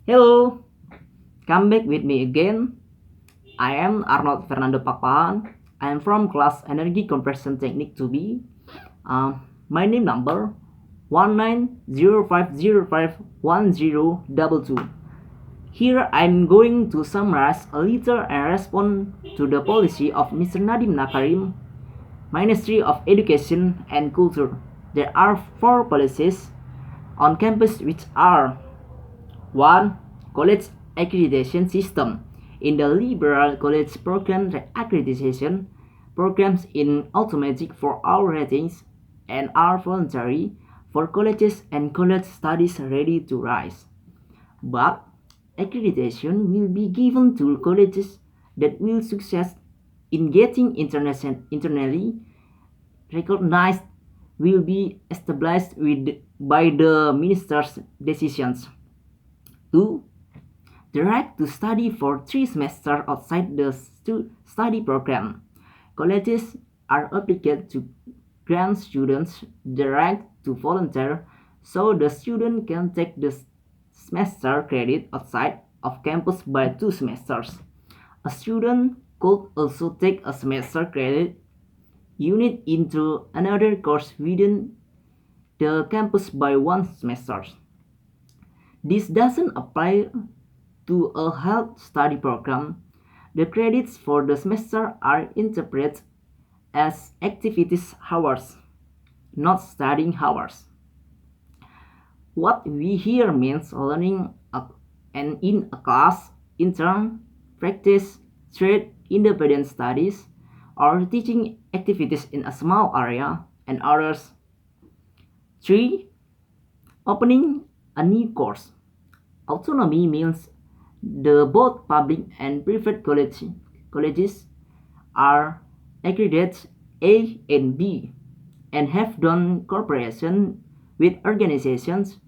Hello, come back with me again. I am Arnold Fernando Pakpahan. I am from class Energy Conversion Technique 2B. My name number 1905051022. Here I'm going to summarize a little and respond to the policy of Mr. Nadim Nakarim, Ministry of Education and Culture. There are four policies on campus which are 1. College accreditation system. In the liberal college program, the accreditation programs in automatic for all ratings and are voluntary for colleges and college studies ready to rise. But accreditation will be given to colleges that will succeed in getting internally recognized will be established by the minister's decisions. 2. The right to study for 3 semesters outside the study program. Colleges are obligated to grant students the right to volunteer so the student can take the semester credit outside of campus by 2 semesters. A student could also take a semester credit unit into another course within the campus by 1 semester. This doesn't apply to a health study program. The credits for the semester are interpreted as activities hours, not studying hours. What we here means learning and in a class, intern, practice, trade, independent studies, or teaching activities in a small area and others. 3. Opening a new course. Autonomy means the both public and private colleges are accredited A and B and have done cooperation with organizations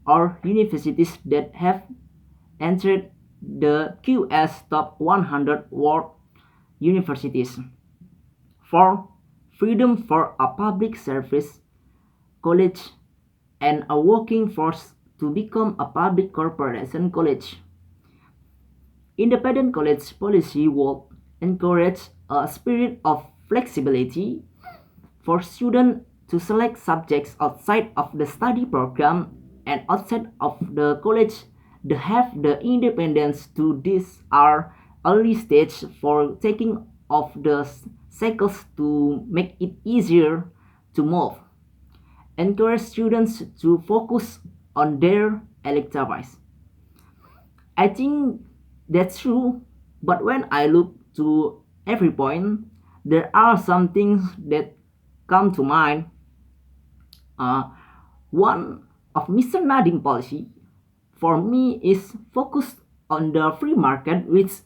or universities that have entered the QS Top 100 World Universities. 4. Freedom for a public service college and a working force to become a public corporation college. Independent college policy would encourage a spirit of flexibility for students to select subjects outside of the study program and outside of the college to have the independence to this are early stage for taking off the cycles to make it easier to move. Encourage students to focus on their electives. I think that's true, but when I look to every point, there are some things that come to mind. One of Mr. Nadim policy for me is focused on the free market, which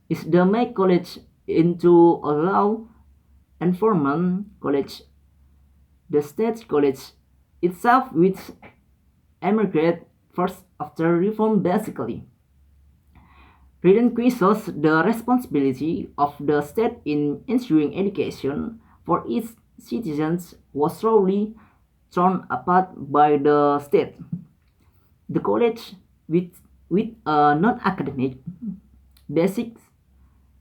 is the make college into a law enforcement college. The state college itself, which emigrated first after reform basically, relinquishes the responsibility of the state in ensuring education for its citizens was slowly torn apart by the state. The college, with a non-academic basics,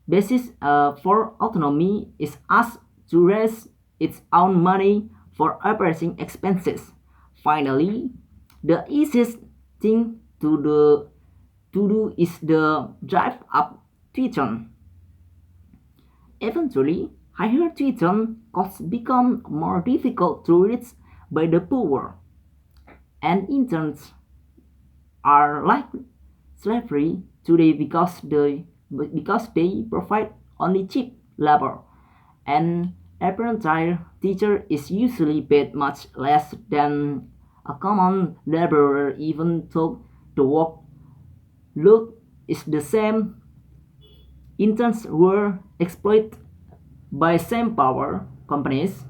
basis for autonomy, is asked to raise its own money for operating expenses. Finally, the easiest thing to do is the drive up tuition. Eventually, higher tuition costs become more difficult to reach by the poor, and interns are like slavery today because they provide only cheap labor, and apprentice teacher is usually paid much less than a common laborer even though the work look is the same. Interns were exploited by same power companies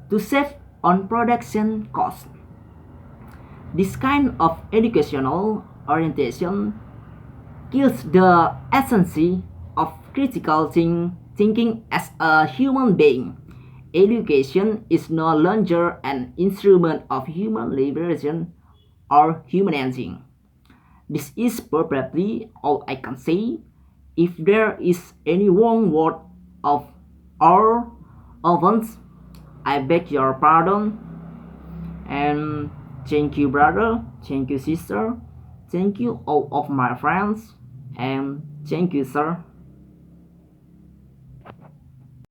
to save on production costs. This kind of educational orientation kills the essence of critical thinking as a human being. Education is no longer an instrument of human liberation or humanizing. This is probably all I can say. If there is any wrong word of our offense, I beg your pardon. And thank you, brother. Thank you, sister. Thank you, all of my friends. And thank you, sir.